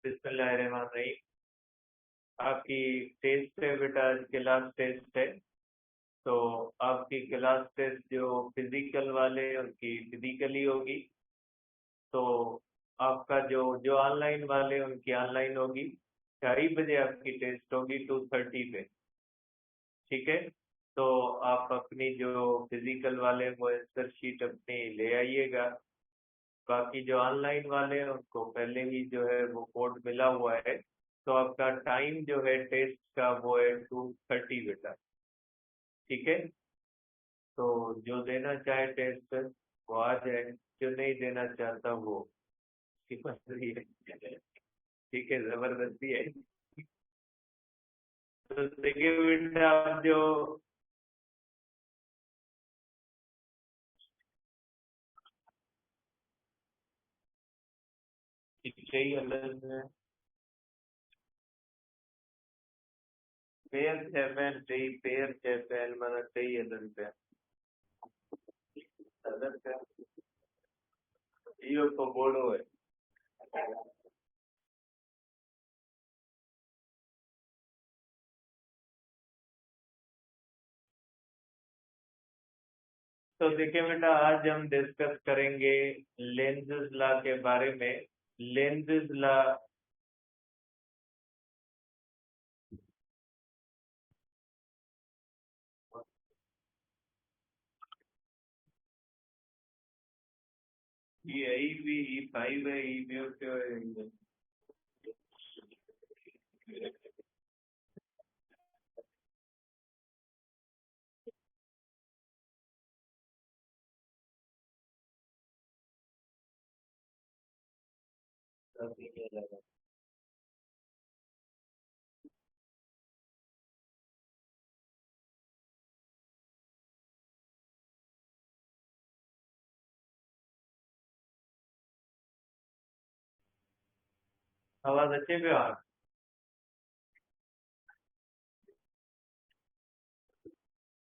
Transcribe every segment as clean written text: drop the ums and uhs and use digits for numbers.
बिस्मिल्लाहिर्रहमानिर्रहीम। आपकी टेस्ट है बेटा, आज क्लास टेस्ट है। तो आपकी क्लास टेस्ट जो फिजिकल वाले उनकी फिजिकली होगी। तो आपका जो जो ऑनलाइन वाले उनकी ऑनलाइन होगी। 2:30 बजे आपकी टेस्ट होगी 2:30 पे। ठीक है। तो आप अपनी जो फिजिकल वाले वो आंसर शीट अपनी ले आइएगा। बाकी जो ऑनलाइन वाले हैं उनको पहले ही जो है वो कोड मिला हुआ है। तो आपका टाइम जो है टेस्ट का वो है 2:30 बेटा। ठीक है। तो जो देना चाहे टेस्ट वो आ जाए, जो नहीं देना चाहता वो उसकी मर्जी है। ठीक है, जबरदस्ती है। तो देखिए बेटा, आप जो चाहिए अलग है, पेयर चैपल चाहिए, पेयर चैपल मतलब चाहिए अलग पे अलग पे यो तो बोलो है। तो देखिए बेटा, आज हम डिस्कस करेंगे लेंजेस लॉ के बारे में। लेंजेस लॉ ये आई भी E5 है, ई भी क्यों है? आवाज अच्छे पे आ।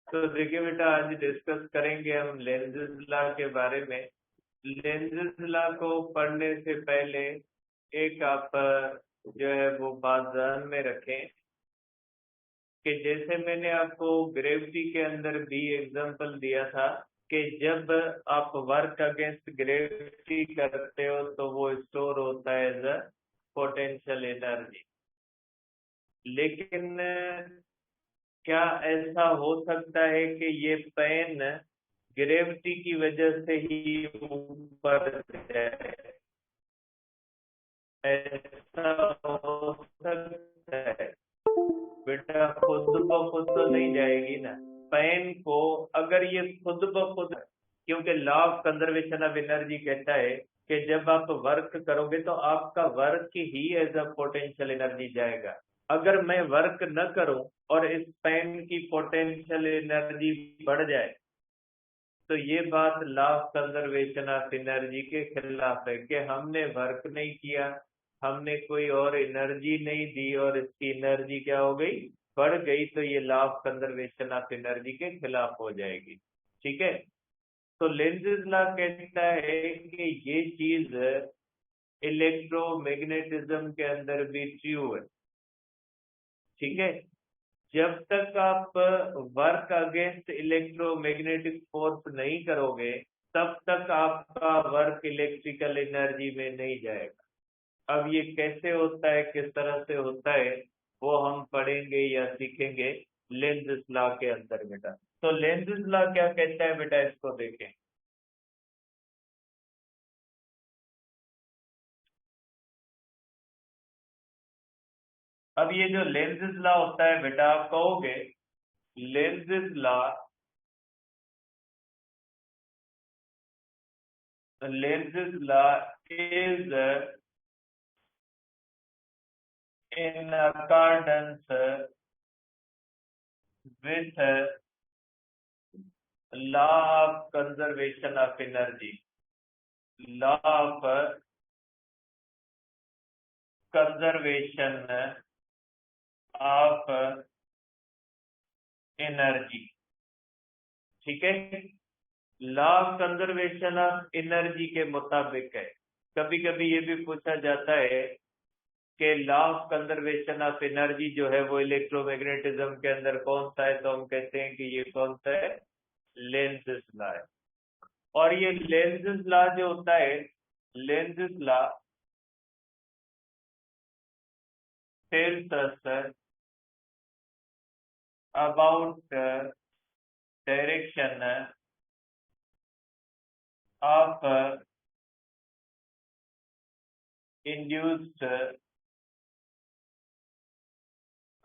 तो देखिए बेटा, आज डिस्कस करेंगे हम लेंजेस लॉ के बारे में। लेंजेस लॉ को पढ़ने से पहले एक आप जो है वो बात ध्यान में रखें कि जैसे मैंने आपको ग्रेविटी के अंदर भी एग्जांपल दिया था कि जब आप वर्क अगेंस्ट ग्रेविटी करते हो तो वो स्टोर होता है एज अ पोटेंशियल एनर्जी। लेकिन क्या ऐसा हो सकता है कि ये पेन ग्रेविटी की वजह से ही ऊपर जाए? ऐसा हो सकता है बेटा? खुद ब खुद तो नहीं जाएगी ना पेन को। अगर ये खुद ब खुद, क्योंकि law of conservation of energy कहता है कि जब आप वर्क करोगे तो आपका वर्क ही एज अ पोटेंशियल एनर्जी जाएगा। अगर मैं वर्क न करूं और इस पेन की पोटेंशियल एनर्जी बढ़ जाए तो ये बात law of conservation of energy के खिलाफ है कि हमने वर्क नहीं किया, हमने कोई और एनर्जी नहीं दी और इसकी एनर्जी क्या हो गई, बढ़ गई। तो ये law of conservation of energy के खिलाफ हो जाएगी। ठीक है। तो लेंजेस लॉ कहता है कि ये चीज इलेक्ट्रोमैग्नेटिज्म के अंदर भी ट्रू है। ठीक है। जब तक आप वर्क अगेंस्ट इलेक्ट्रोमैग्नेटिक फोर्स नहीं करोगे तब तक आपका वर्क इलेक्ट्रिकल एनर्जी में नहीं जाएगा। अब ये कैसे होता है, किस तरह से होता है, वो हम पढ़ेंगे या सीखेंगे लेंज़ लॉ के अंदर बेटा। तो लेंज़ लॉ क्या कहता है बेटा, इसको देखें। अब ये जो लेंज़ लॉ होता है बेटा, आप कहोगे Lenz law, Lenz law is in accordance with law of conservation of energy. Law of conservation of energy. ठीक है। Law of conservation of energy के मुताबिक है। कभी कभी ये भी पूछा जाता है कि law of conservation of energy जो है वो इलेक्ट्रोमैग्नेटिज्म के अंदर कौन सा है, तो हम कहते हैं कि ये कौन सा है, लेंज़ लॉ है। और ये लेंज़ लॉ जो होता है, Lenz law tells us about direction of induced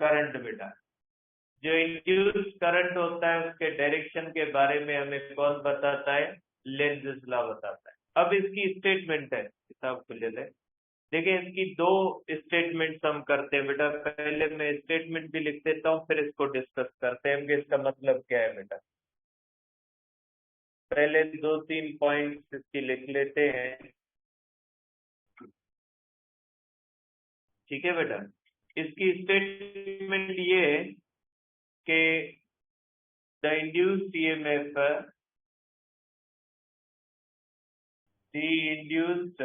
current. बेटा जो इंड्यूस करंट होता है उसके डायरेक्शन के बारे में हमें कौन बताता है, लेंज़ लॉ बताता है। अब इसकी स्टेटमेंट है, किताब को ले लें। देखिए इसकी दो स्टेटमेंट्स हम करते हैं बेटा। पहले मैं स्टेटमेंट भी लिख देता हूँ, फिर इसको डिस्कस करते हैं कि इसका मतलब क्या है बेटा। पहले 2-3 पॉइंट्स इसकी लिख लेते हैं, ठीक है बेटा। इसकी स्टेटमेंट ये है कि the induced EMF, the induced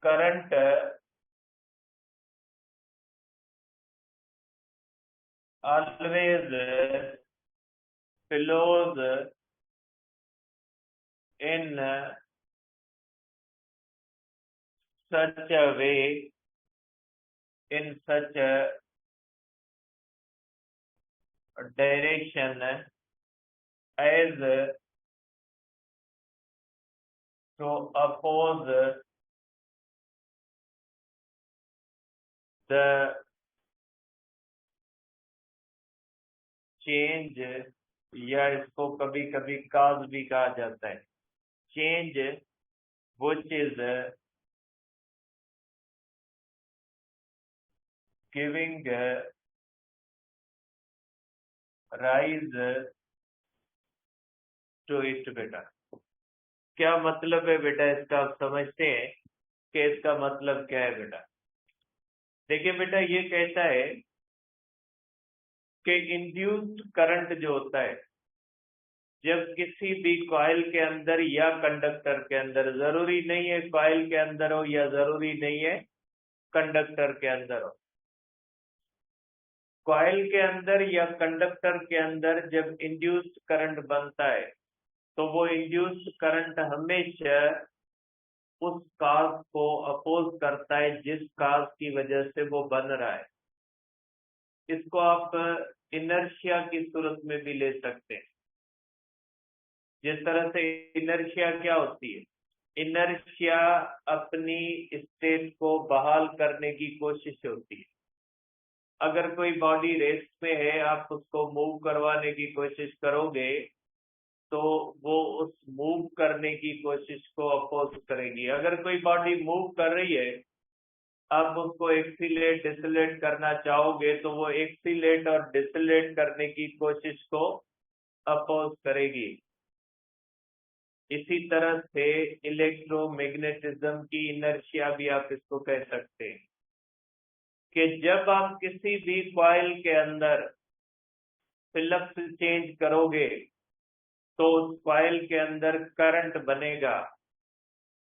current always flows in such a way, in such a direction as to oppose the change, या इसको कभी कभी काज भी कहा जाता है, change which is giving rise to it। बेटा क्या मतलब है बेटा इसका, आप समझते हैं कि इसका मतलब क्या है बेटा। देखिए बेटा ये कहता है कि इंड्यूस्ड करंट जो होता है जब किसी भी कॉइल के अंदर या कंडक्टर के अंदर, जरूरी नहीं है कॉइल के अंदर हो या जरूरी नहीं है कंडक्टर के अंदर हो, कॉइल के अंदर या कंडक्टर के अंदर जब इंड्यूस्ड करंट बनता है तो वो इंड्यूस्ड करंट हमेशा उस काज को अपोज करता है जिस काज की वजह से वो बन रहा है। इसको आप इनर्शिया की सूरत में भी ले सकते हैं। जिस तरह से इनर्शिया क्या होती है, इनर्शिया अपनी स्टेट को बहाल करने की कोशिश होती है। अगर कोई बॉडी रेस्ट में है, आप उसको मूव करवाने की कोशिश करोगे तो वो उस मूव करने की कोशिश को अपोज करेगी। अगर कोई बॉडी मूव कर रही है, आप उसको एक्सीलेट डिसलेट करना चाहोगे तो वो एक्सीलेट और डिसलेट करने की कोशिश को अपोज करेगी। इसी तरह से इलेक्ट्रोमैग्नेटिज्म की इनर्शिया भी आप इसको कह सकते हैं कि जब आप किसी भी कॉइल के अंदर फ्लक्स चेंज करोगे तो उस कॉइल के अंदर करंट बनेगा,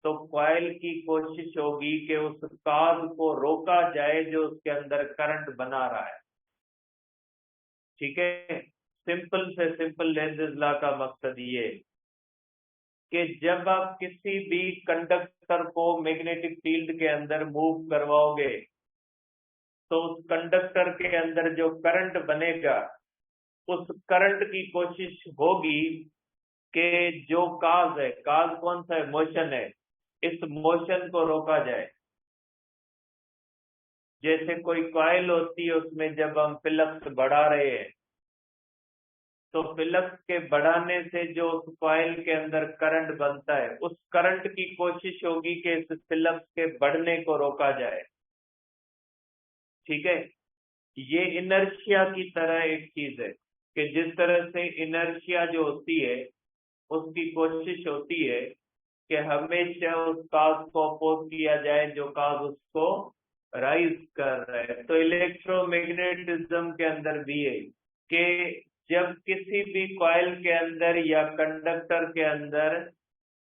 तो कॉइल की कोशिश होगी कि उस काज को रोका जाए जो उसके अंदर करंट बना रहा है। ठीक है, सिंपल से सिंपल लेंज़ लॉ का मकसद ये कि जब आप किसी भी कंडक्टर को मैग्नेटिक फील्ड के अंदर मूव करवाओगे तो उस कंडक्टर के अंदर जो करंट बनेगा उस करंट की कोशिश होगी कि जो काज है, काज कौन सा है, मोशन है, इस मोशन को रोका जाए। जैसे कोई कॉइल होती है, उसमें जब हम फ्लक्स बढ़ा रहे हैं तो फ्लक्स के बढ़ाने से जो उस कॉइल के अंदर करंट बनता है, उस करंट की कोशिश होगी कि इस फ्लक्स के बढ़ने को रोका जाए। ठीक है, ये इनर्शिया की तरह एक चीज है कि जिस तरह से इनर्शिया जो होती है उसकी कोशिश होती है कि हमेशा उस काज को अपोज किया जाए जो काज उसको राइज कर रहा है। तो इलेक्ट्रोमैग्नेटिज्म के अंदर भी है कि जब किसी भी कॉइल के अंदर या कंडक्टर के अंदर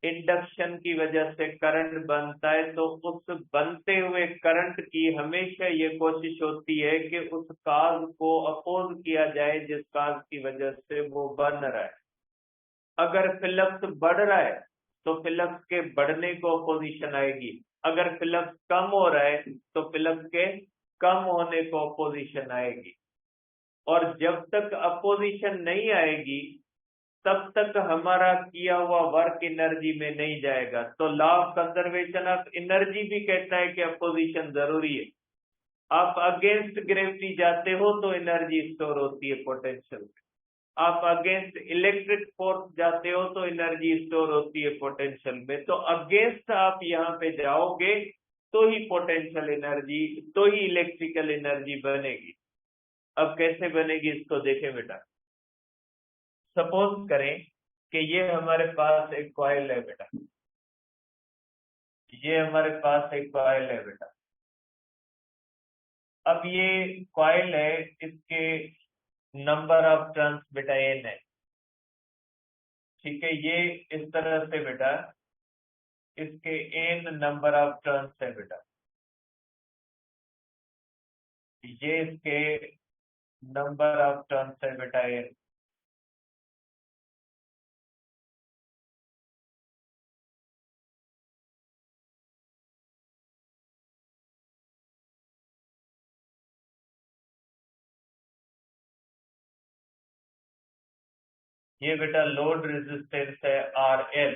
इंडक्शन की वजह से करंट बनता है, तो उस बनते हुए करंट की हमेशा ये कोशिश होती है कि उस काज को अपोज किया जाए जिस काज की वजह से वो बन रहा है। अगर फ्लक्स बढ़ रहा है तो फ्लक्स के बढ़ने को अपोजिशन आएगी, अगर फ्लक्स कम हो रहा है तो फ्लक्स के कम होने को अपोजिशन आएगी। और जब तक अपोजिशन नहीं आएगी तब तक हमारा किया हुआ वर्क एनर्जी में नहीं जाएगा। तो law of conservation of energy भी कहता है कि अपोजिशन जरूरी है। आप अगेंस्ट ग्रेविटी जाते हो तो एनर्जी स्टोर होती है पोटेंशियल में, आप अगेंस्ट इलेक्ट्रिक फोर्स जाते हो तो एनर्जी स्टोर होती है पोटेंशियल में। तो अगेंस्ट आप यहाँ पे जाओगे तो ही पोटेंशियल एनर्जी, तो ही इलेक्ट्रिकल एनर्जी बनेगी। अब कैसे बनेगी इसको देखें बेटा। सपोज करें कि ये हमारे पास एक कॉइल है बेटा, ये हमारे पास एक कॉइल है बेटा। अब ये कॉइल है, इसके नंबर ऑफ टर्न्स बेटा n है, ठीक है। ये इस तरह से बेटा इसके n नंबर ऑफ टर्न्स है बेटा, ये इसके नंबर ऑफ टर्न्स है बेटा n। ये बेटा लोड रेजिस्टेंस है RL।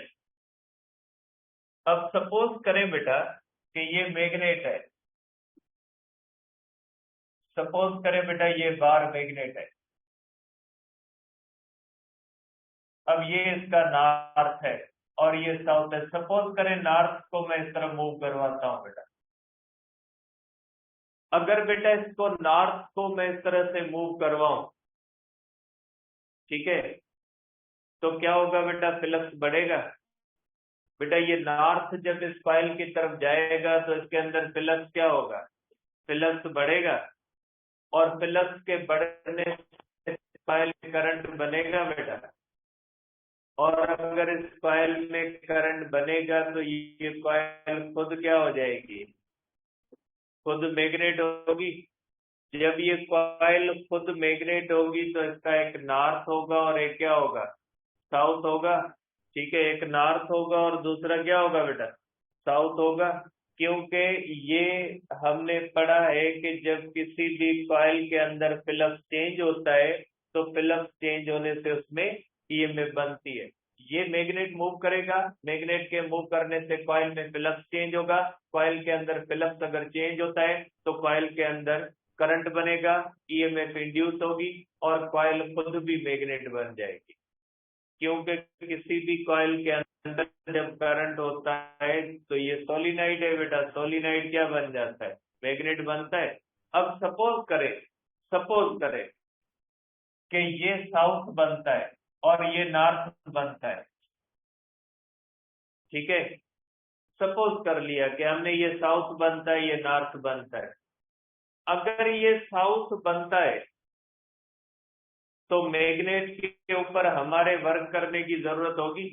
अब सपोज करें बेटा कि ये मैग्नेट है, सपोज करें बेटा ये बार मैग्नेट है। अब ये इसका नॉर्थ है और ये साउथ है। सपोज करें नॉर्थ को मैं इस तरह मूव करवाता हूं बेटा। अगर बेटा इसको नॉर्थ को मैं इस तरह से मूव करवाऊं, ठीक है, तो क्या होगा बेटा, फ्लक्स बढ़ेगा। बेटा ये नॉर्थ जब इस कॉइल की तरफ जाएगा तो इसके अंदर फ्लक्स क्या होगा, फ्लक्स बढ़ेगा। और फ्लक्स के बढ़ने से कॉइल करंट बनेगा बेटा। और अगर इस कॉइल में करंट बनेगा तो ये कॉइल खुद क्या हो जाएगी, खुद मैग्नेट होगी। जब ये कॉइल खुद मैग्नेट होगी तो इसका एक नॉर्थ होगा और एक क्या होगा, साउथ होगा, ठीक है। एक नॉर्थ होगा और दूसरा क्या होगा बेटा, साउथ होगा। क्योंकि ये हमने पढ़ा है कि जब किसी भी कॉइल के अंदर फ्लक्स चेंज होता है तो फ्लक्स चेंज होने से उसमें ईएमएफ बनती है। ये मैग्नेट मूव करेगा, मैग्नेट के मूव करने से कॉइल में फ्लक्स चेंज होगा, कॉइल के अंदर फ्लक्स अगर चेंज होता है तो कॉइल के अंदर करंट बनेगा, ईएमएफ इंड्यूस होगी और कॉइल खुद भी मैग्नेट बन जाएगी। क्योंकि किसी भी कॉइल के अंदर जब करंट होता है तो ये सोलिनाइड है बेटा, सोलिनाइड क्या बन जाता है, मैग्नेट बनता है। अब सपोज करें कि ये साउथ बनता है और ये नॉर्थ बनता है, ठीक है। सपोज कर लिया कि हमने ये साउथ बनता है, ये नॉर्थ बनता है। अगर ये साउथ बनता है तो मैग्नेट के ऊपर हमारे वर्क करने की जरूरत होगी।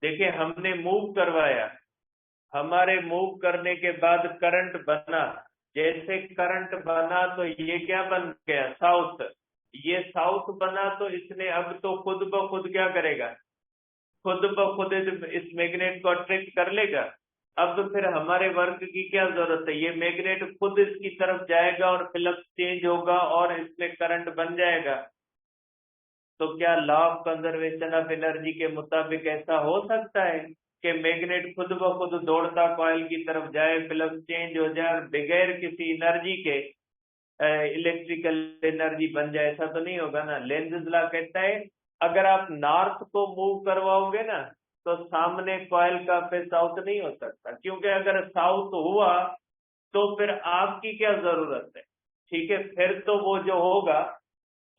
देखिए हमने मूव करवाया, हमारे मूव करने के बाद करंट बना, जैसे करंट बना तो ये क्या बन गया, साउथ। ये साउथ बना तो इसने अब तो खुद ब खुद क्या करेगा, खुद ब खुद इस मैग्नेट को अट्रैक्ट कर लेगा। अब तो फिर हमारे वर्क की क्या जरूरत है, ये मैग्नेट खुद इसकी तरफ जाएगा और फ्लक्स चेंज होगा और इसमें करंट बन जाएगा। तो क्या law of conservation of energy के मुताबिक ऐसा हो सकता है कि मैग्नेट खुद ब खुद दौड़ता कॉइल की तरफ जाए, फ्लक्स चेंज हो जाए और बगैर किसी एनर्जी के इलेक्ट्रिकल एनर्जी बन जाए? ऐसा तो नहीं होगा ना। लेंज़ लॉ कहता है अगर आप नॉर्थ को मूव करवाओगे ना तो सामने कॉइल का फेस साउथ नहीं हो सकता, क्योंकि अगर साउथ हुआ तो फिर आपकी क्या जरूरत है, ठीक है। फिर तो वो जो होगा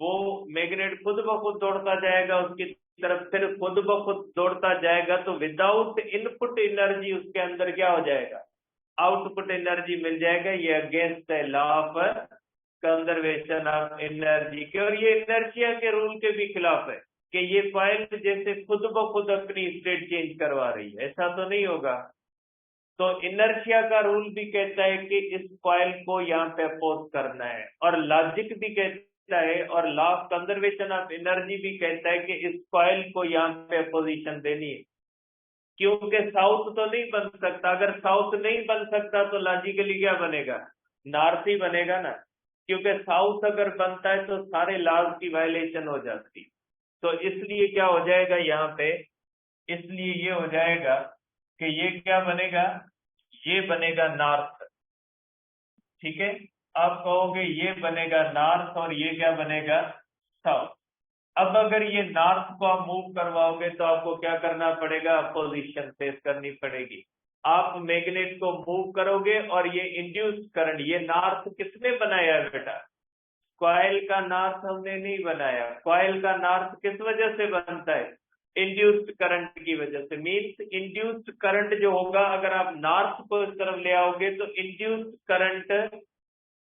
वो मैग्नेट खुद ब खुद दौड़ता जाएगा उसकी तरफ, फिर खुद ब खुद दौड़ता जाएगा तो विदाउट इनपुट एनर्जी उसके अंदर क्या हो जाएगा, आउटपुट एनर्जी मिल जाएगा। ये अगेंस्ट है law of conservation of energy के, और ये इनर्शिया के रूल के भी खिलाफ है। कि ये कॉइल जैसे खुद ब खुद अपनी स्टेट चेंज करवा रही है, ऐसा तो नहीं होगा। तो इनर्शिया का रूल भी कहता है कि इस कॉइल को यहाँ पे अपोज करना है, और लॉजिक भी कहता है, और law of conservation of energy भी कहता है कि इस कॉइल को यहाँ पे अपोजिशन देनी है, क्योंकि साउथ तो नहीं बन सकता। अगर साउथ नहीं बन सकता तो लॉजिकली क्या बनेगा, नॉर्थ ही बनेगा ना, क्योंकि साउथ अगर बनता है तो सारे लॉज की वायलेशन हो जाती। तो इसलिए क्या हो जाएगा यहाँ पे, इसलिए ये हो जाएगा कि ये क्या बनेगा, ये बनेगा नॉर्थ। ठीक है, आप कहोगे ये बनेगा नॉर्थ और ये क्या बनेगा, साउथ। अब अगर ये नॉर्थ को आप मूव करवाओगे तो आपको क्या करना पड़ेगा, अपोजिशन फेस करनी पड़ेगी। आप मैग्नेट को मूव करोगे और ये इंड्यूस करंट, ये नॉर्थ किसने बनाया है बेटा, कॉइल का नॉर्थ हमने नहीं बनाया। कॉइल का नॉर्थ किस वजह से बनता है, इंड्यूस्ड करंट की वजह से। मीन्स इंड्यूस्ड करंट जो होगा, अगर आप नॉर्थ को इस तरफ ले आओगे तो इंड्यूस्ड करंट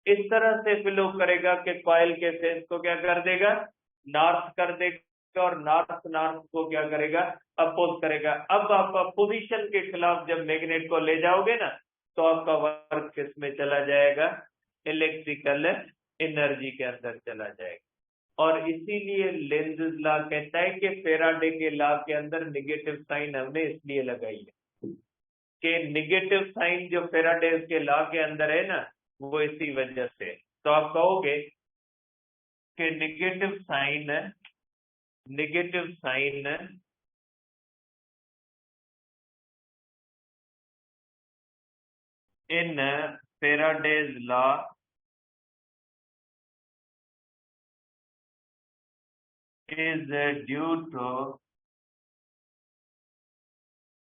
इस तरह से फ्लो करेगा कि कॉइल के फेस को क्या कर देगा, नॉर्थ कर देगा, और नॉर्थ नॉर्थ को क्या करेगा, अपोज करेगा। अब आप अपोजिशन के खिलाफ जब मैग्नेट को ले जाओगे ना, तो आपका वर्क किसमें चला जाएगा, इलेक्ट्रिकल एनर्जी के अंदर चला जाएगा। और इसीलिए लेंज़ लॉ कहता है कि फैराडे के लॉ के अंदर निगेटिव साइन हमने इसलिए लगाई है कि निगेटिव साइन जो फैराडे के लॉ के अंदर है ना, वो इसी वजह से। तो आप कहोगे कि negative sign in Faraday's law is due to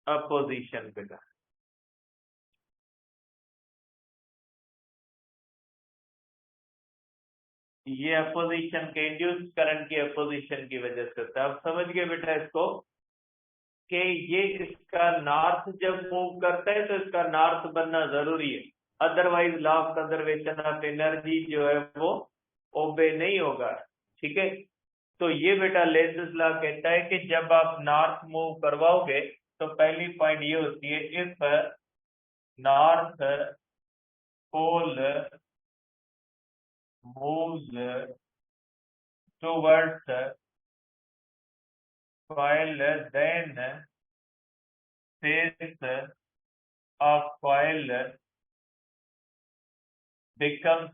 opposition बेटा। ये अपोजिशन के इंड्यूस करंट की अपोजिशन की वजह से होता है। आप समझ गए बेटा इसको, कि ये इसका नॉर्थ जब मूव करता है तो इसका नॉर्थ बनना जरूरी है, otherwise law of conservation of energy जो है वो ओबे नहीं होगा। ठीक है, तो ये बेटा लेंज़ लॉ कहता है कि जब आप नॉर्थ मूव करवाओगे तो पहली पॉइंट ये होती है, if north pole moves towards coil, then face of coil becomes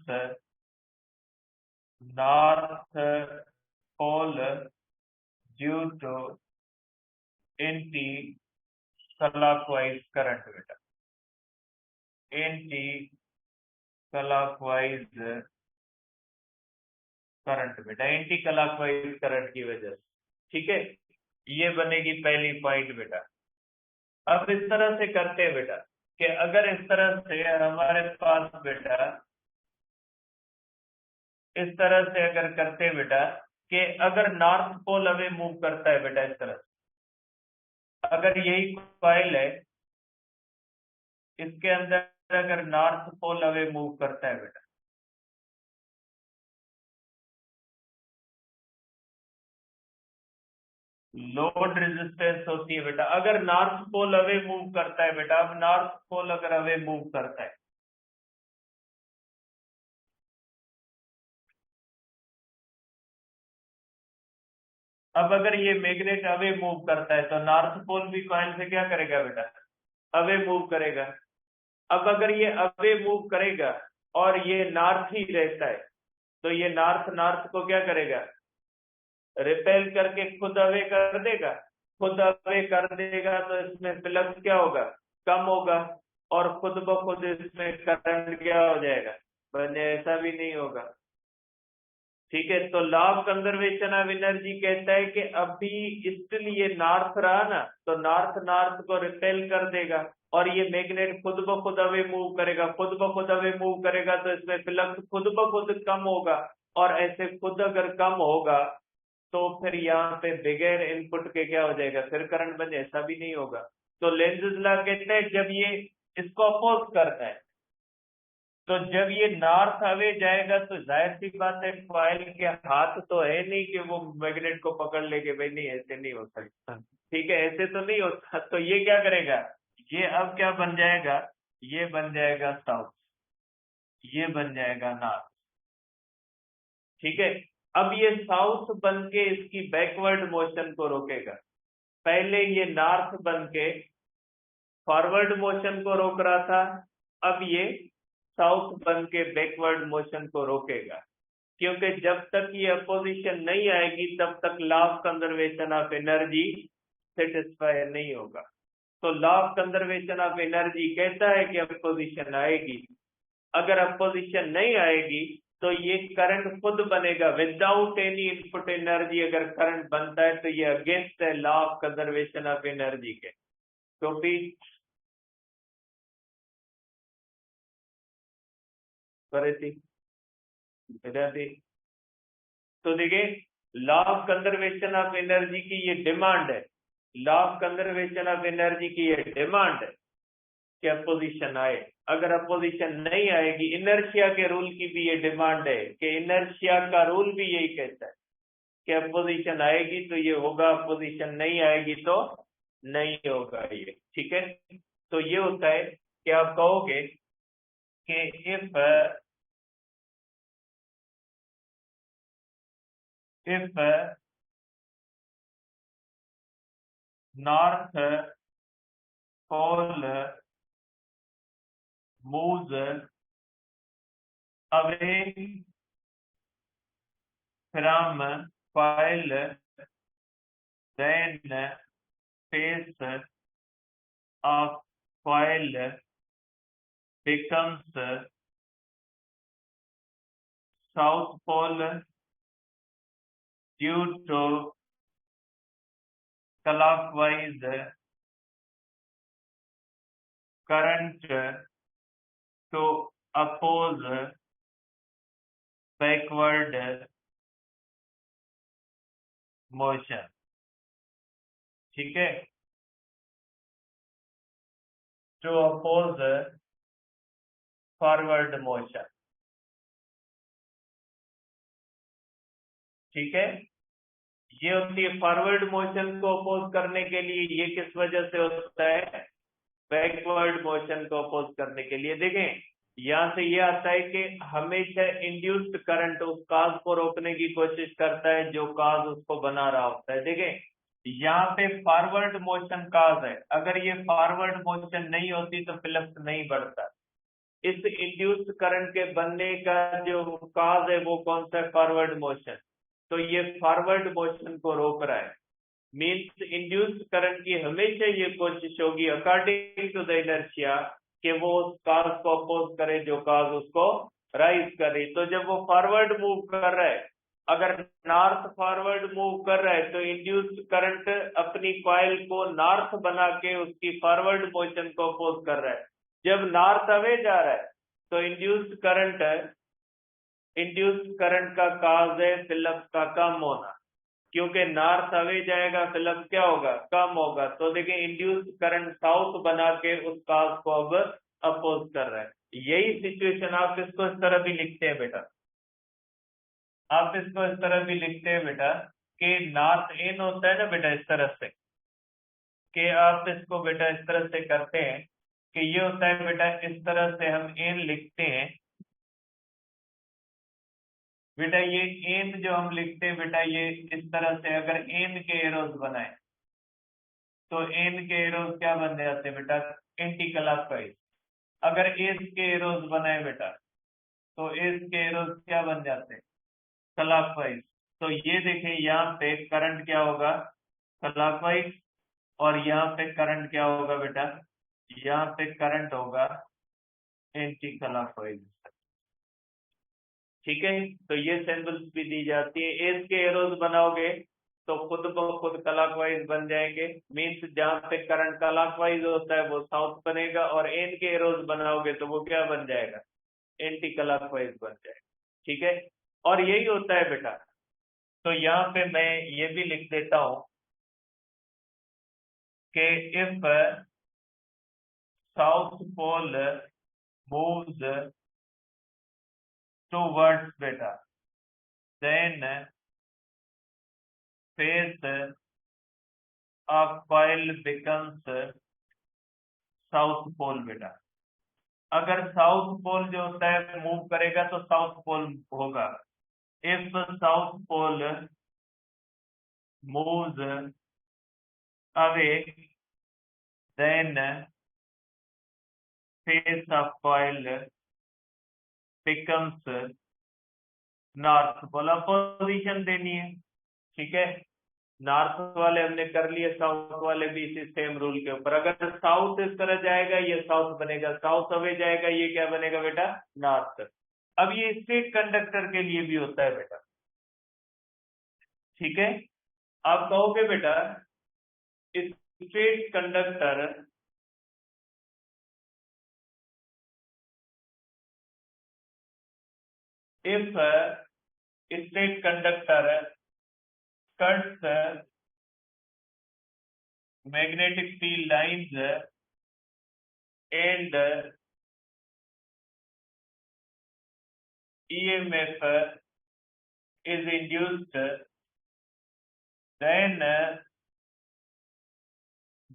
north pole due to anti-clockwise current बेटा, anti-clockwise करंट बेटा, एंटी क्लॉकवाइज करंट की वजह से। ठीक है, ये बनेगी पहली पॉइंट बेटा। अब इस तरह से करते हैं बेटा कि अगर इस तरह से हमारे पास बेटा, इस तरह से अगर करते हैं बेटा कि अगर नॉर्थ पोल हमें मूव करता है बेटा, इस तरह से अगर यही कॉइल है, इसके अंदर अगर नॉर्थ पोल हमें मूव करता है बेटा, लोड रेजिस्टेंस होती है बेटा। अगर नॉर्थ पोल अवे मूव करता है बेटा, अब नॉर्थ पोल अगर अवे मूव करता है, अब अगर ये मैग्नेट अवे मूव करता है तो नॉर्थ पोल भी कॉइल से क्या करेगा बेटा, अवे मूव करेगा। अब अगर ये अवे मूव करेगा और ये नॉर्थ ही रहता है, तो ये नॉर्थ नॉर्थ को क्या करेगा, रिपेल करके खुद अवे कर देगा। खुद अवे कर देगा तो इसमें फ्लक्स क्या होगा, कम होगा, और खुद ब खुद इसमें करंट क्या हो जाएगा, बने, ऐसा भी नहीं होगा। ठीक है, तो law of conservation of energy कहता है कि अभी इसलिए नॉर्थ रहा ना, तो नॉर्थ नॉर्थ को रिपेल कर देगा, और ये मैग्नेट खुद ब खुद अवे मूव करेगा। खुद ब खुद अवे मूव करेगा तो इसमें फ्लक्स खुद ब खुद कम होगा, और ऐसे खुद अगर कम होगा तो फिर यहाँ पे बगैर इनपुट के क्या हो जाएगा, फिर करंट बने, ऐसा भी नहीं होगा। तो लेंज़ लॉ कहते हैं जब ये इसको अपोज करता है, तो जब ये नॉर्थ अवे जाएगा तो जाहिर सी बात है कॉइल के हाथ तो है नहीं कि वो मैग्नेट को पकड़ लेके, भाई नहीं ऐसे नहीं हो सकता, ठीक है, ऐसे तो नहीं होता। तो ये क्या करेगा, ये अब क्या बन जाएगा, ये बन जाएगा साउथ, ये बन जाएगा नॉर्थ, ठीक है। अब ये साउथ बन के इसकी बैकवर्ड मोशन को रोकेगा। पहले ये नॉर्थ बन के फॉरवर्ड मोशन को रोक रहा था, अब ये साउथ बन के बैकवर्ड मोशन को रोकेगा, क्योंकि जब तक ये अपोजिशन नहीं आएगी तब तक law of conservation of energy satisfy नहीं होगा। तो law of conservation of energy कहता है कि अपोजिशन आएगी, अगर अपोजिशन नहीं आएगी तो ये करंट खुद बनेगा विदाउट एनी इनपुट एनर्जी। अगर करंट बनता है तो ये अगेंस्ट है law of conservation of energy के। तो भी करे थी विद्यार्थी, तो देखिए law of conservation of energy की ये डिमांड है, law of conservation of energy की ये डिमांड है कि अपोजिशन आए। अगर अपोजिशन नहीं आएगी, इनर्शिया के रूल की भी ये डिमांड है कि इनर्शिया का रूल भी यही कहता है कि अपोजिशन आएगी तो ये होगा, अपोजिशन नहीं आएगी तो नहीं होगा ये, ठीक है। तो ये होता है कि आप कहोगे कि if north pole moves away from coil, then face of coil becomes south pole due to clockwise current to oppose backward motion, ठीक है, to oppose फॉरवर्ड मोशन, ठीक है। ये होती है फॉरवर्ड मोशन को अपोज करने के लिए, ये किस वजह से होता है, बैकवर्ड मोशन को अपोज करने के लिए। देखें यहां से ये आता है कि हमेशा इंड्यूस्ड करंट उस काज को रोकने की कोशिश करता है जो काज उसको बना रहा होता है। देखें यहाँ पे फॉरवर्ड मोशन काज है, अगर ये फॉरवर्ड मोशन नहीं होती तो फ्लक्स नहीं बढ़ता। इस इंड्यूस्ड करंट के बनने का जो काज है वो कौन सा है, फॉरवर्ड मोशन। तो ये फॉरवर्ड मोशन को रोक रहा है, मीन्स इंड्यूस्ड करंट की हमेशा ये कोशिश होगी अकॉर्डिंग टू द इनर्शिया कि वो उस काज को अपोज करे जो काज उसको राइज करे। तो जब वो फॉरवर्ड मूव कर रहा है, अगर नॉर्थ फॉरवर्ड मूव कर रहा है तो इंड्यूस्ड करंट अपनी कॉइल को नॉर्थ बना के उसकी फॉरवर्ड मोशन को अपोज कर रहा है। जब नॉर्थ अवे जा रहा है तो इंड्यूस्ड करंट का काज है फ्लक्स का कम होना, क्योंकि नॉर्थ अवे जाएगा फ्लक्स क्या होगा, कम होगा। तो देखिए इंड्यूस्ड करंट साउथ बना के उस काज को अब अपोज कर रहा है। यही सिचुएशन आप इसको इस तरह भी लिखते हैं बेटा, आप इसको इस तरह भी लिखते हैं बेटा कि नॉर्थ इन होता है ना बेटा, इस तरह से कि आप इसको बेटा इस तरह से करते हैं कि ये होता है बेटा, इस तरह से हम इन लिखते हैं बेटा। ये एन जो हम लिखते हैं बेटा, ये इस तरह से अगर एन के एरोज बनाए तो एन के एरोज क्या बन जाते हैं बेटा, एंटी क्लॉकवाइज। अगर एस के एरोज बनाए बेटा तो एस के एरोज क्या बन जाते हैं, क्लॉकवाइज। तो ये देखें यहाँ पे करंट क्या होगा, क्लॉकवाइज, और यहाँ पे करंट क्या होगा बेटा, यहाँ पे करंट होगा एंटी क्लॉकवाइज, ठीक है। तो ये सिंबल्स भी दी जाती है। एस के एरोज बनाओगे तो खुद ब खुद क्लॉकवाइज बन जाएंगे, मीन्स जहां पे करंट क्लॉकवाइज होता है वो साउथ बनेगा, और एन के एरोज बनाओगे तो वो क्या बन जाएगा, एंटी क्लॉकवाइज बन जाएगा, ठीक है। और यही होता है बेटा। तो यहाँ पे मैं ये भी लिख देता हूं कि if south pole moves towards बेटा, then face of coil becomes south pole बेटा। अगर साउथ पोल जो होता है मूव करेगा तो साउथ पोल होगा। If south pole moves away then face of coil becomes north pole. Opposition देनी है, ठीक है। नॉर्थ वाले हमने कर लिए, साउथ वाले भी इसी सेम रूल के ऊपर। अगर साउथ इस तरह जाएगा ये साउथ बनेगा, साउथ अवे जाएगा ये क्या बनेगा बेटा, नॉर्थ। अब ये स्ट्रेट कंडक्टर के लिए भी होता है बेटा, ठीक है। आप कहोगे बेटा straight conductor if straight conductor cuts magnetic field lines and EMF is induced, then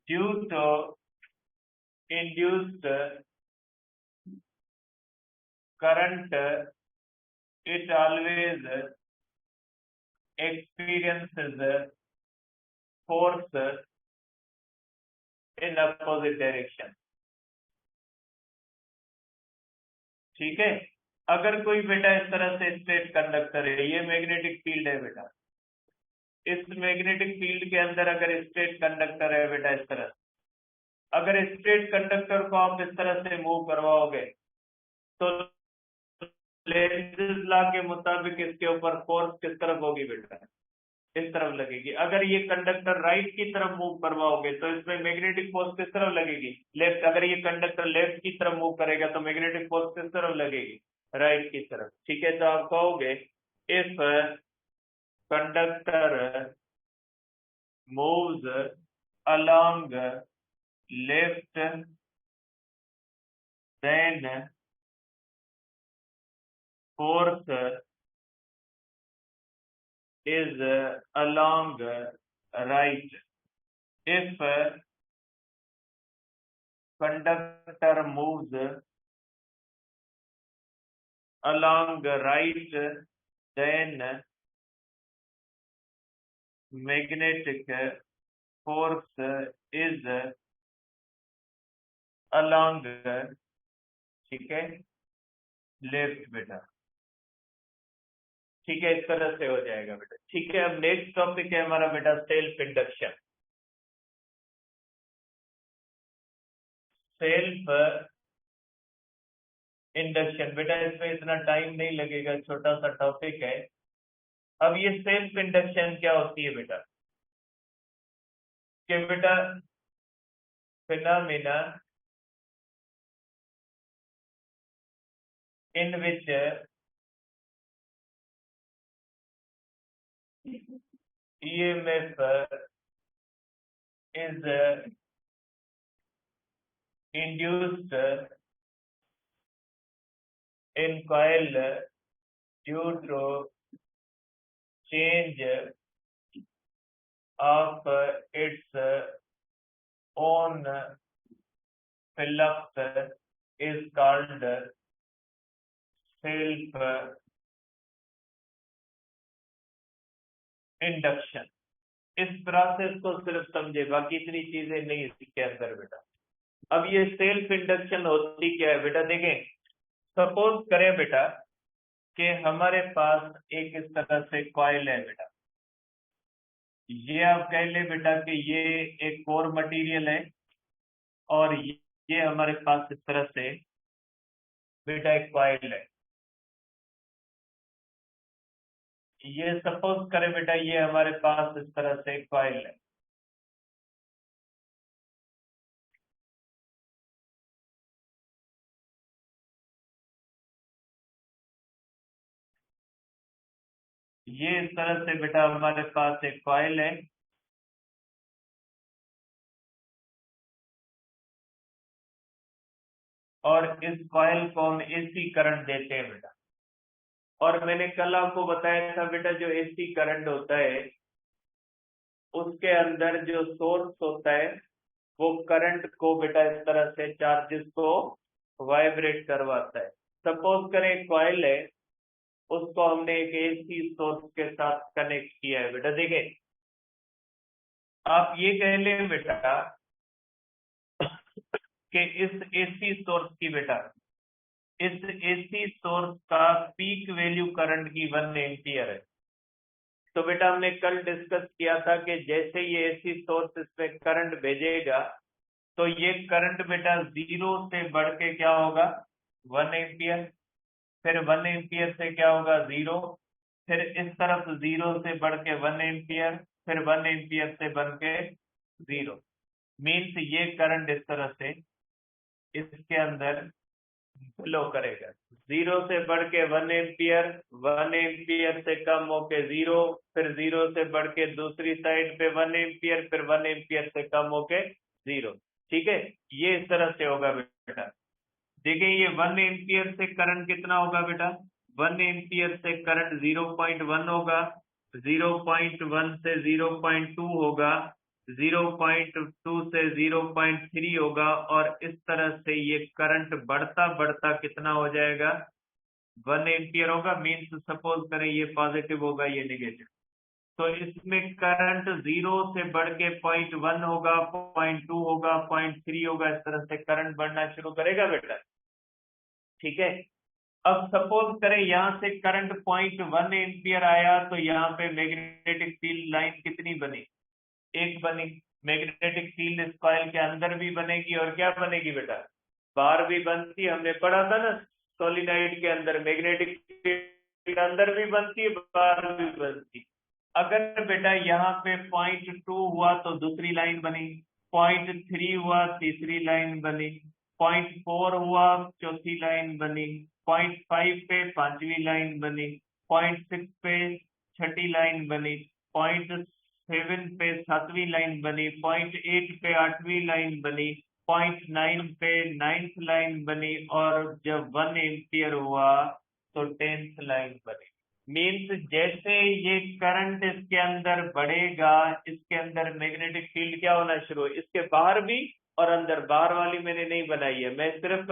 due to induced current it always experiences force in opposite direction, ठीक है। अगर कोई बेटा इस तरह से स्ट्रेट कंडक्टर है, ये मैग्नेटिक फील्ड है बेटा, इस मैग्नेटिक फील्ड के अंदर अगर स्ट्रेट कंडक्टर है बेटा इस तरह, अगर स्ट्रेट कंडक्टर को आप इस तरह से मूव करवाओगे तो लेंज़ेस लॉ के मुताबिक इसके ऊपर फोर्स किस तरफ होगी बेटा, इस तरफ लगेगी। अगर ये कंडक्टर राइट की तरफ मूव करवाओगे तो इसमें मैग्नेटिक फोर्स किस तरफ लगेगी, लेफ्ट। अगर ये कंडक्टर लेफ्ट की तरफ मूव करेगा तो मैग्नेटिक फोर्स किस तरफ लगेगी, राइट की तरफ, ठीक है। तो आप कहोगे if conductor moves along left then force is along right. If conductor moves along right, then magnetic force is along, ठीक है, लेफ्ट बेटा, ठीक है। इस तरह से हो जाएगा बेटा, ठीक है। अब नेक्स्ट टॉपिक है हमारा बेटा सेल्फ इंडक्शन। सेल्फ इंडक्शन बेटा, इसमें इतना टाइम नहीं लगेगा, छोटा सा टॉपिक है। अब ये सेल्फ इंडक्शन क्या होती है बेटा, कि बेटा phenomena in which EMF is induced in coil due to change of its own flux is called self induction. इस प्रोसेस को सिर्फ समझे, बाकी इतनी चीजें नहीं इसके अंदर बेटा। अब ये सेल्फ इंडक्शन होती क्या है बेटा, देखें। सपोज करें बेटा कि हमारे पास एक इस तरह से कॉइल है बेटा, ये आप कह ले बेटा कि ये एक कोर मटेरियल है और ये हमारे पास इस तरह से बेटा एक कॉइल है। ये सपोज करें बेटा ये हमारे पास इस तरह से कॉइल है, ये इस तरह से बेटा हमारे पास एक कॉइल है और इस कॉइल को हम एसी करंट देते हैं बेटा। और मैंने कल आपको बताया था बेटा जो एसी करंट होता है उसके अंदर जो सोर्स होता है वो करंट को बेटा इस तरह से चार्जेस को वाइब्रेट करवाता है। सपोज करें कॉइल है, उसको हमने एक एसी सोर्स के साथ कनेक्ट किया है बेटा। देखिए आप ये कह लें बेटा कि इस एसी सोर्स की बेटा इस एसी सोर्स का पीक वैल्यू करंट की 1 एम्पियर है। तो बेटा हमने कल डिस्कस किया था कि जैसे ये एसी सोर्स इसमें करंट भेजेगा तो ये करंट बेटा 0 से बढ़ के क्या होगा 1 एम्पियर, फिर 1 एम्पियर से क्या होगा 0, फिर इस तरफ 0 से बढ़ के 1 एम्पियर, फिर 1 एम्पियर से बढ़ के 0। मीन्स ये करंट इस तरह से इसके अंदर फ्लो करेगा। 0 से बढ़ के 1 एम्पियर, 1 एम्पियर से कम होके 0, फिर 0 से बढ़ के दूसरी साइड पे 1 एम्पियर, फिर 1 एम्पियर से कम होके 0। ठीक है, ये इस तरह से होगा बेटा। देखिए ये 1 एम्पियर से करंट कितना होगा बेटा, 1 एम्पियर से करंट 0.1 होगा, 0.1 से 0.2 होगा, 0.2 से 0.3 होगा, और इस तरह से ये करंट बढ़ता बढ़ता कितना हो जाएगा 1 एम्पियर होगा। मीन्स सपोज करें ये पॉजिटिव होगा ये नेगेटिव, तो इसमें करंट 0 से बढ़ के 0.1 होगा, 0.2 होगा, 0.3 होगा, इस तरह से करंट बढ़ना शुरू करेगा बेटा। ठीक है, अब सपोज करें यहाँ से करंट 0.1 एम्पियर आया तो यहाँ पे मैग्नेटिक फील्ड लाइन कितनी बनी, एक बनी। मैग्नेटिक फील्ड इस कॉइल के अंदर भी बनेगी और क्या बनेगी बेटा, बाहर भी बनती। हमने पढ़ा था ना सोलिनॉइड के अंदर मैग्नेटिक फील्ड अंदर भी बनती है बाहर भी बनती। अगर बेटा यहाँ पे 0.2 हुआ तो दूसरी लाइन बनी, 0.3 हुआ तीसरी लाइन बनी, 0.4 हुआ चौथी लाइन बनी, 0.5 पे पांचवी लाइन बनी, 0.6 पे छठी लाइन बनी, 0.7 पे सातवीं लाइन बनी, 0.8 पे आठवीं लाइन बनी, 0.9 पे 9th लाइन बनी, और जब 1 एम्पियर हुआ तो 10th लाइन बनी। मीन्स जैसे ये करंट इसके अंदर बढ़ेगा इसके अंदर मैग्नेटिक फील्ड क्या होना शुरू, इसके बाहर भी और अंदर। बाहर वाली मैंने नहीं बनाई है, मैं सिर्फ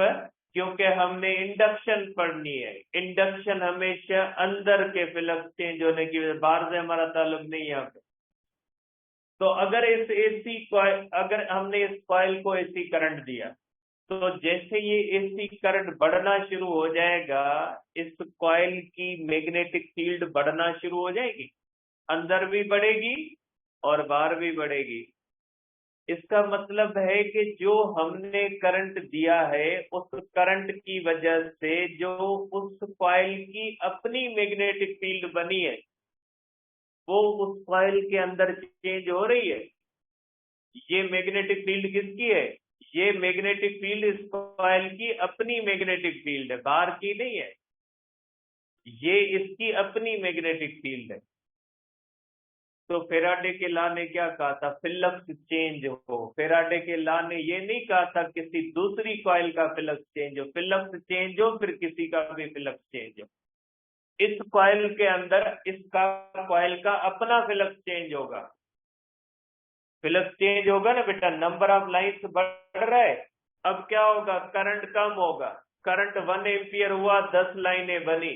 क्योंकि हमने इंडक्शन पढ़नी है, इंडक्शन हमेशा अंदर के फ्लक्स चेंज होने की वजह, बाहर से हमारा ताल्लुक नहीं है यहाँ पे। तो अगर इस एसी कॉइल, अगर हमने इस कॉइल को एसी करंट दिया तो जैसे ये एसी करंट बढ़ना शुरू हो जाएगा इस कॉइल की मैग्नेटिक फील्ड बढ़ना शुरू हो जाएगी, अंदर भी बढ़ेगी और बाहर भी बढ़ेगी। इसका मतलब है कि जो हमने करंट दिया है उस करंट की वजह से जो उस कॉइल की अपनी मैग्नेटिक फील्ड बनी है वो उस कॉइल के अंदर चेंज हो रही है। ये मैग्नेटिक फील्ड किसकी है, ये मैग्नेटिक फील्ड इस कॉइल की अपनी मैग्नेटिक फील्ड है, बाहर की नहीं है, ये इसकी अपनी मैग्नेटिक फील्ड है। तो फेराडे के लॉ ने क्या कहा था, फ्लक्स चेंज हो। फेराडे के लॉ ने ये नहीं कहा था किसी दूसरी कॉइल का फ्लक्स चेंज हो, फ्लक्स चेंज हो फिर किसी का भी फ्लक्स चेंज हो। इस कॉइल के अंदर इसका कॉइल का अपना फ्लक्स चेंज होगा, फ्लक्स चेंज होगा ना बेटा, नंबर ऑफ लाइन्स बढ़ रहा है। अब क्या होगा, करंट कम होगा, करंट 1 एम्पियर हुआ 10 लाइनें बनी,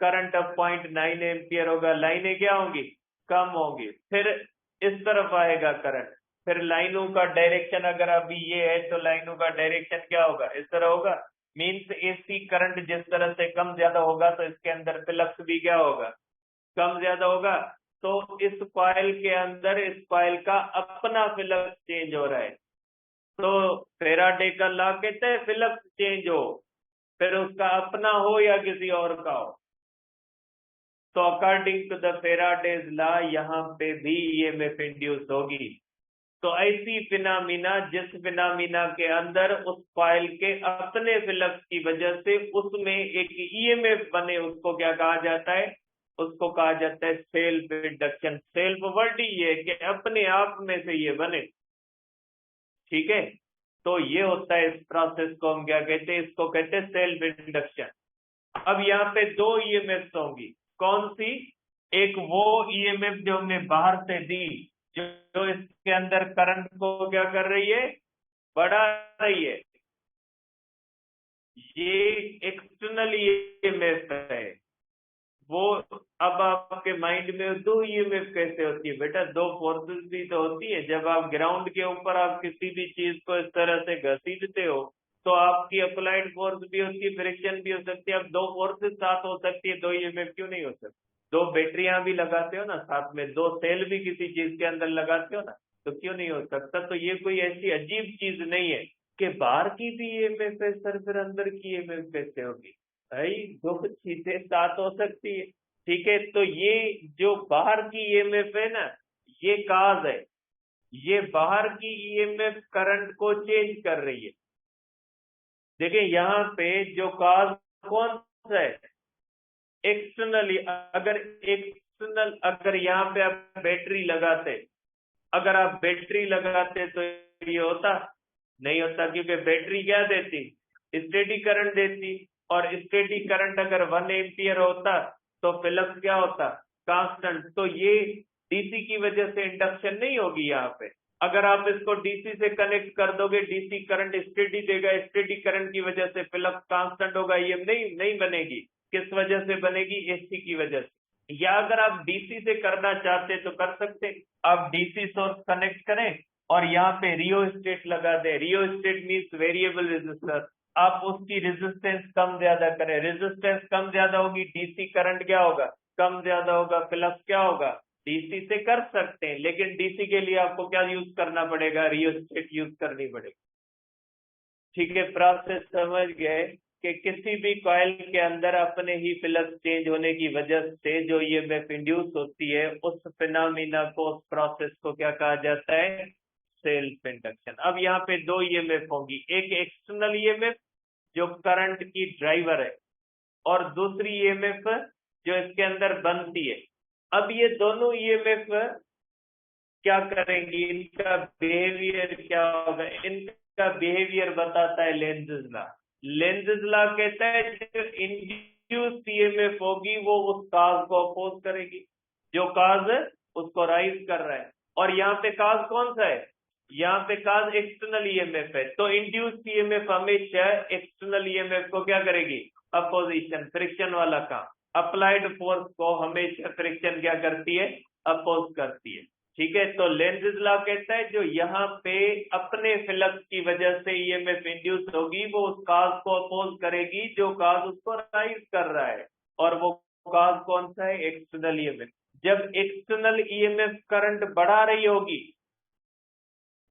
करंट अब 0.9 एम्पियर होगा, लाइनें क्या होंगी कम होंगी, फिर इस तरफ आएगा करंट, फिर लाइनों का डायरेक्शन अगर अभी ये है तो लाइनों का डायरेक्शन क्या होगा इस तरह होगा। मीन्स एसी करंट जिस तरह से कम ज्यादा होगा तो इसके अंदर फ्लक्स भी क्या होगा कम ज्यादा होगा। तो इस कॉइल के अंदर इस कॉइल का अपना फ्लक्स चेंज हो रहा है। तो फेराडे का लॉ कहते हैं फ्लक्स चेंज हो, फिर उसका अपना हो या किसी और का हो। तो according to the Faraday's law यहाँ पे भी ईएमएफ इंड्यूस होगी। तो ऐसी फिनामिना जिस फिनामिना के अंदर उस कॉइल के अपने फ्लक्स की वजह से उसमें एक ईएमएफ बने उसको क्या कहा जाता है, उसको कहा जाता है सेल्फ इंडक्शन। सेल्फ वर्ड ही है कि अपने आप में से ये बने। ठीक है, तो ये होता है, इस प्रोसेस को हम क्या कहते हैं, इसको कहते हैं सेल्फ इंडक्शन। अब यहाँ पे दो ईएमएफ होंगी, कौन सी? एक वो ईएमएफ जो हमने बाहर से दी, जो इसके अंदर करंट को क्या कर रही है, बढ़ा रही है, ये एक्सटर्नल ईएमएफ है वो। अब आपके माइंड में दो ईएमएफ कैसे होती है बेटा? दो फोर्सेस भी तो होती है। जब आप ग्राउंड के ऊपर आप किसी भी चीज को इस तरह से घसीटते हो तो आपकी अप्लाइड फोर्स भी होती है, फ्रिक्शन भी हो सकती है। अब दो फोर्सेस साथ हो सकती है, दो ईएमएफ क्यों नहीं हो सकती? दो बैटरियां भी लगाते हो ना साथ में, दो सेल भी किसी चीज के अंदर लगाते हो ना, तो क्यों नहीं हो सकता? तो ये कोई ऐसी अजीब चीज नहीं है कि बाहर की भी ईएमएफ है सर, फिर अंदर की ईएमएफ कैसे होगी? भाई दो चीजें साथ हो सकती है। ठीक है, तो ये जो बाहर की ईएमएफ है ना, ये काज है, ये बाहर की ईएमएफ करंट को चेंज कर रही है। देखिए यहाँ पे जो काज कौन सा है, एक्सटर्नली। अगर एक्सटर्नल, अगर यहाँ पे आप बैटरी लगाते, अगर आप बैटरी लगाते तो ये होता नहीं होता, क्योंकि बैटरी क्या देती, स्टेडी करंट देती, और स्टेडी करंट अगर 1 एम्पियर होता तो फ्लक्स क्या होता, कांस्टेंट। तो ये डीसी की वजह से इंडक्शन नहीं होगी यहाँ पे। अगर आप इसको डीसी से कनेक्ट कर दोगे, डीसी करंट स्टेडी देगा, स्टेडी करंट की वजह से फ्लक्स कांस्टेंट होगा, ये नहीं बनेगी। किस वजह से बनेगी? एसी की वजह से। या अगर आप डीसी से करना चाहते तो कर सकते, आप डीसी सोर्स कनेक्ट करें और यहाँ पे रियोस्टेट लगा दें। Rheostat means variable resistor. आप उसकी रेजिस्टेंस कम ज्यादा करें, रेजिस्टेंस कम ज्यादा होगी, डीसी करंट क्या होगा, कम ज्यादा होगा, फ्लक्स क्या होगा। डीसी से कर सकते हैं, लेकिन डीसी के लिए आपको क्या यूज करना पड़ेगा, रियोस्टेट यूज करनी पड़ेगी। ठीक है, प्रोसेस समझ गए कि किसी भी कॉइल के अंदर अपने ही फ्लक्स चेंज होने की वजह से जो ईएमएफ इंड्यूस होती है, उस फिनोमिना को, उस प्रोसेस को क्या कहा जाता है, सेल्फ इंडक्शन। अब यहाँ पे दो ईएमएफ होंगी, एक एक्सटर्नल ईएमएफ जो करंट की ड्राइवर है, और दूसरी ईएमएफ जो इसके अंदर बनती है। अब ये दोनों ईएमएफ क्या करेंगी, इनका बिहेवियर क्या होगा? इनका बिहेवियर बताता है लेंज़ेस लॉ। लेंज़ेस लॉ कहता है जो इंड्यूस्ड ईएमएफ होगी वो उस काज को अपोज करेगी, जो काज उसको राइज कर रहा है। और यहाँ पे काज कौन सा है, यहाँ पे काज एक्सटर्नल ईएमएफ है। तो इंड्यूस्ड ईएमएफ हमेशा एक्सटर्नल ईएमएफ को क्या करेगी, अपोजिशन, फ्रिक्शन वाला काम। अप्लाइड फोर्स को हमेशा फ्रिक्शन क्या करती है, अपोज करती है। ठीक है, तो लेंज़ेस लॉ कहता है जो यहाँ पे अपने फ्लक्स की वजह से ईएमएफ इंड्यूस होगी वो उस काज को अपोज करेगी जो काज उसको राइज कर रहा है। और वो काज कौन सा है, एक्सटर्नल ईएमएफ। जब एक्सटर्नल ईएमएफ करंट बढ़ा रही होगी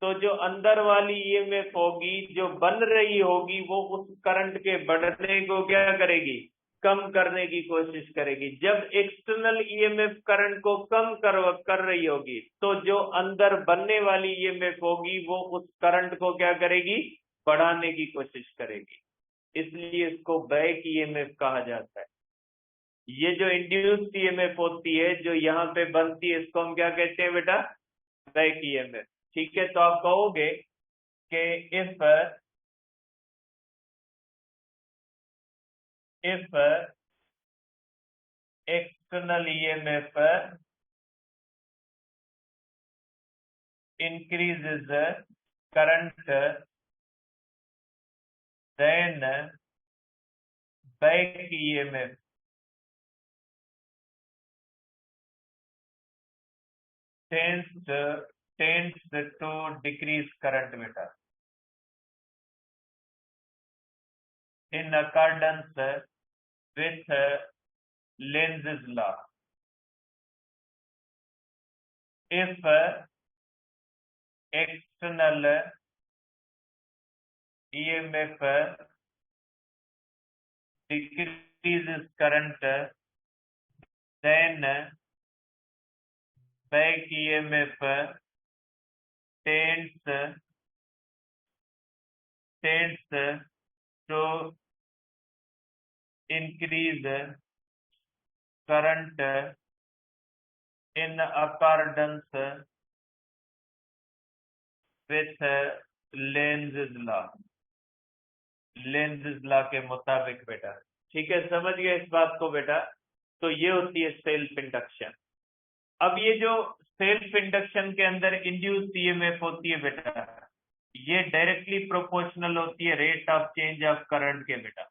तो जो अंदर वाली ईएमएफ होगी जो बन रही होगी वो उस करंट के बढ़ने को क्या करेगी, कम करने की कोशिश करेगी। जब एक्सटर्नल ईएमएफ करंट को कम कर रही होगी तो जो अंदर बनने वाली ईएमएफ होगी वो उस करंट को क्या करेगी, बढ़ाने की कोशिश करेगी। इसलिए इसको बैक ईएमएफ कहा जाता है। ये जो इंड्यूस्ड ईएमएफ होती है जो यहाँ पे बनती है, इसको हम क्या कहते हैं बेटा, बैक ईएमएफ। ठीक है, तो आप कहोगे कि if external EMF increases current, then back EMF tends to decrease current beta in accordance with Lenz's law. If external EMF decreases current, then back EMF tends to increase current in accordance with Lenz's law। Lenz's law के मुताबिक बेटा। ठीक है, समझ गए इस बात को बेटा। तो ये होती है सेल्फ इंडक्शन। अब ये जो सेल्फ इंडक्शन के अंदर इंड्यूस्ड ईएमएफ होती है बेटा, ये डायरेक्टली प्रोपोर्शनल होती है rate of change of current के बेटा।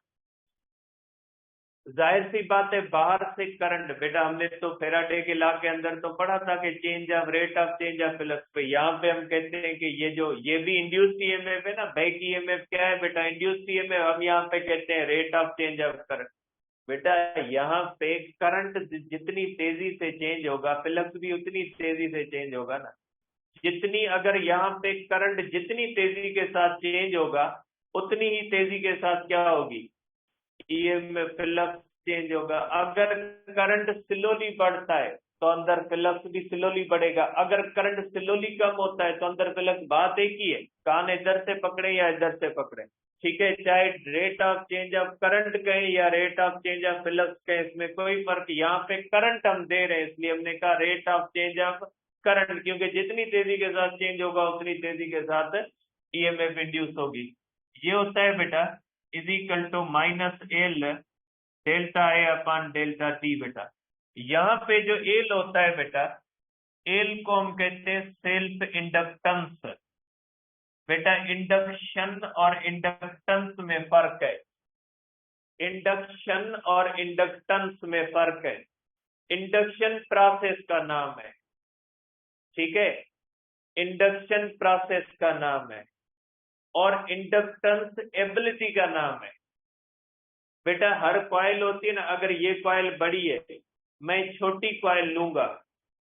जाहिर सी बात है, बाहर से करंट, बेटा हमने तो फेराडे के लॉ के अंदर तो पढ़ा था कि change of rate of change of flux पे, यहाँ पे हम कहते हैं कि ये भी इंड्यूस्ड ईएमएफ है ना। बैक ईएमएफ क्या है बेटा? Induced EMF. हम यहाँ पे कहते हैं rate of change of current. बेटा यहाँ पे करंट जितनी तेजी से चेंज होगा, फ्लक्स भी उतनी तेजी से चेंज होगा ना। जितनी, अगर यहाँ पे करंट जितनी तेजी के साथ चेंज होगा, उतनी ही तेजी के साथ क्या होगी? ईएमएफ फ्लक्स चेंज होगा। अगर करंट स्लोली बढ़ता है तो अंदर फ्लक्स भी स्लोली बढ़ेगा। अगर करंट स्लोली कम होता है तो अंदर फ्लक्स। बात एक ही है, कान इधर से पकड़े या इधर से पकड़े, ठीक है। चाहे rate of change of current कहें या rate of change of flux कहें, इसमें कोई फर्क। यहाँ पे करंट हम दे रहे हैं, इसलिए हमने कहा rate of change of current, क्योंकि जितनी तेजी के साथ चेंज होगा उतनी तेजी के साथ ईएमएफ इंड्यूस होगी। ये होता है बेटा is equal to minus L delta A upon delta T बेटा। यहाँ पे जो एल होता है बेटा, एल को हम कहते हैं सेल्फ इंडक्टेंस। बेटा इंडक्शन और इंडक्टेंस में फर्क है। इंडक्शन और इंडक्टेंस में फर्क है। इंडक्शन प्रोसेस का नाम है, ठीक है, इंडक्शन प्रोसेस का नाम है, और इंडक्टेंस एबिलिटी का नाम है। बेटा हर कॉइल होती है ना, अगर ये कॉइल बड़ी है, मैं छोटी कॉइल लूंगा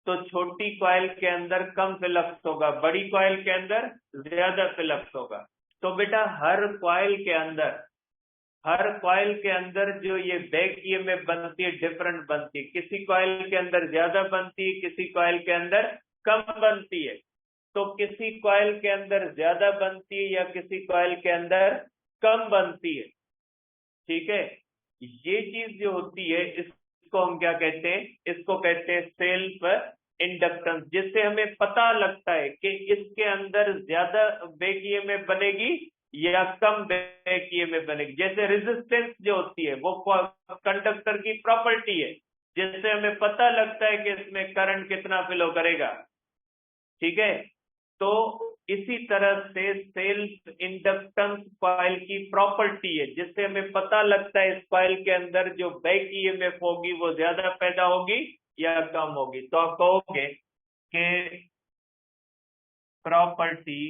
तो छोटी कॉइल के अंदर कम फ्लक्स होगा, बड़ी कॉइल के अंदर ज्यादा फ्लक्स होगा। तो बेटा हर कॉइल के अंदर जो ये बैक ईएमएफ बनती है, डिफरेंट बनती है। किसी कॉइल के अंदर ज्यादा बनती है, किसी कॉइल के अंदर कम बनती है। तो किसी कॉइल के अंदर ज्यादा बनती है या किसी कॉइल के अंदर कम बनती है, ठीक है। ये चीज जो होती है इसको हम क्या कहते हैं? इसको कहते हैं सेल्फ इंडक्टेंस, जिससे हमें पता लगता है कि इसके अंदर ज्यादा बैक ईएमएफ बनेगी या कम बैक ईएमएफ बनेगी। जैसे रेजिस्टेंस जो होती है वो कंडक्टर की प्रॉपर्टी है, जिससे हमें पता लगता है कि इसमें करंट कितना फ्लो करेगा, ठीक है। तो इसी तरह से सेल्फ इंडक्टेंस कॉइल की प्रॉपर्टी है, जिससे हमें पता लगता है इस कॉइल के अंदर जो बैक ईएमएफ होगी वो ज्यादा पैदा होगी या कम होगी। तो आप कहोगे कि प्रॉपर्टी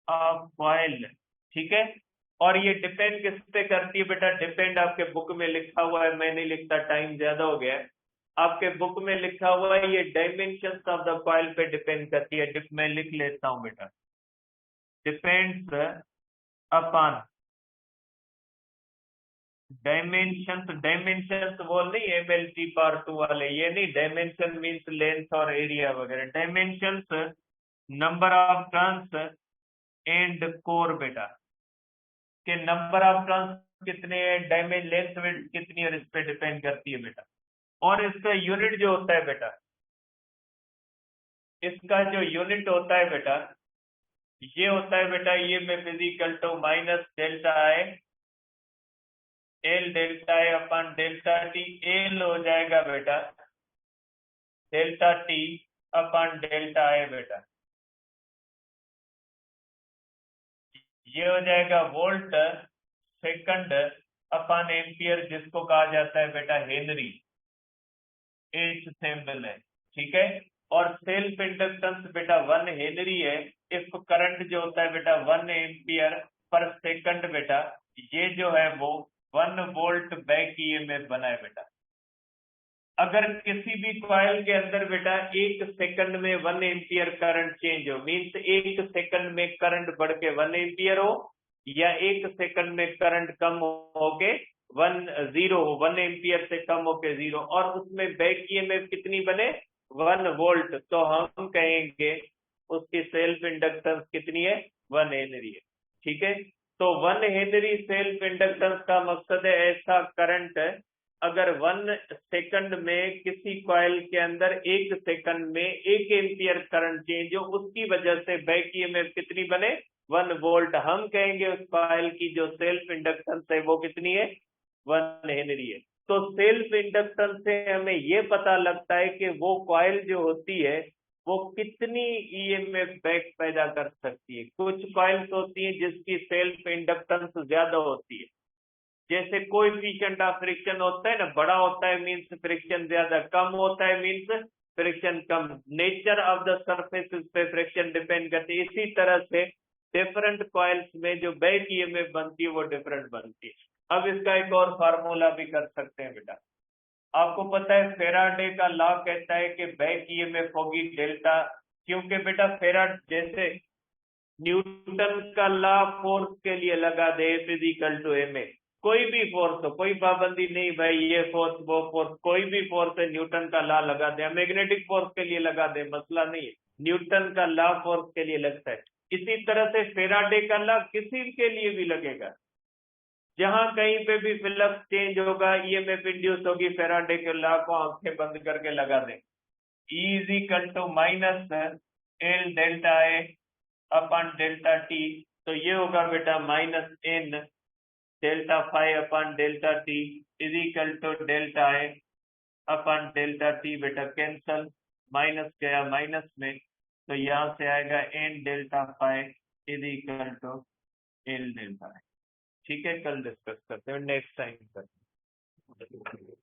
ऑफ कॉइल, ठीक है। और ये डिपेंड किस पे करती है बेटा? डिपेंड आपके बुक में लिखा हुआ है, मैं नहीं लिखता, टाइम ज्यादा हो गया है। आपके बुक में लिखा हुआ है ये डायमेंशंस ऑफ द कॉइल पे डिपेंड करती है। मैं लिख लेता हूं बेटा, डिपेंड्स अपॉन डायमेंशंस। डायमेंशंस वो नहीं एमएलटी पावर 2 वाले, ये नहीं। डायमेंशन मींस लेंथ और एरिया वगैरह। Dimensions number of turns and core बेटा, के नंबर ऑफ टर्न्स कितने हैं, डायमेंशन लेंथ विड्थ कितनी है, और इस पे डिपेंड करती है बेटा। और इसका यूनिट जो होता है बेटा, इसका जो यूनिट होता है बेटा, ये होता है बेटा ये में physical to minus delta I L delta I upon delta T. L हो जाएगा बेटा delta T upon delta I बेटा। ये हो जाएगा वोल्ट सेकंड अपॉन एम्पियर, जिसको कहा जाता है बेटा हेनरी। एच सिंबल है, ठीक है। और सेल्फ इंडक्टेंस बेटा 1 हेनरी है। इफ करंट जो होता है बेटा 1 एम्पियर पर सेकंड बेटा, ये जो है वो 1 वोल्ट बैक ईएमएफ बना है बेटा। अगर किसी भी कॉइल के अंदर बेटा 1 सेकंड में 1 एम्पियर करंट चेंज हो, मीन्स 1 सेकंड में करंट बढ़ के 1 एम्पियर हो, या 1 सेकंड में करंट कम होके 1 एम्पियर से कम होके 0, और उसमें बैक ईएमएफ कितनी बने? 1 वोल्ट, तो हम कहेंगे उसकी सेल्फ इंडक्टेंस कितनी है? 1 हेनरी है, ठीक है। तो 1 हेनरी सेल्फ इंडक्टेंस का मकसद है ऐसा करंट अगर 1 सेकंड में किसी कॉइल के अंदर 1 सेकंड में 1 एम्पियर करंट चेंज हो, उसकी वजह से बैक ईएमएफ कितनी बने? 1 वोल्ट। हम कहेंगे उस कॉइल की जो सेल्फ इंडक्टेंस है वो कितनी है, 1 हेनरी है। तो सेल्फ इंडक्टेंस से हमें ये पता लगता है कि वो कॉइल जो होती है वो कितनी ईएमएफ बैक पैदा कर सकती है। कुछ कॉइल्स होती हैं जिसकी सेल्फ इंडक्टेंस ज्यादा होती है, जैसे कोएफिशिएंट ऑफ फ्रिक्शन होता है ना, बड़ा होता है मीन्स फ्रिक्शन ज्यादा, कम होता है means friction come. Nature of the surface पे फ्रिक्शन डिपेंड करती है। इसी तरह से डिफरेंट कॉइल्स में जो बैक ईएमएफ बनती है वो डिफरेंट बनती है। अब इसका एक और फार्मूला भी कर सकते हैं बेटा। आपको पता है फेराडे का लॉ कहता है कि बैक ईएमएफ होगी डेल्टा, क्योंकि बेटा फेराड जैसे न्यूटन का लॉ फोर्स के लिए लगा दे फिजिकल टू एम ए, कोई भी फोर्स हो, कोई पाबंदी नहीं भाई ये फोर्स वो फोर्स, कोई भी फोर्स है न्यूटन का लॉ लगा दे, मैग्नेटिक फोर्स के लिए लगा दे, मसला नहीं है, न्यूटन का लॉ फोर्स के लिए लगता है। इसी तरह से फेराडे का लॉ किसी के लिए भी लगेगा, जहां कहीं पे भी फ्लक्स चेंज होगा ईएमएफ इंड्यूस होगी, फेराडे के लॉ को आंखें बंद करके लगा दें। E is equal to minus L delta A upon delta T, तो ये होगा बेटा minus N delta phi upon delta T is equal to delta A upon delta T. बेटा कैंसल, माइनस गया माइनस में, तो यहाँ से आएगा N delta phi is equal to L delta. ठीक है, कल डिस्कस करते हैं, नेक्स्ट टाइम करते हैं।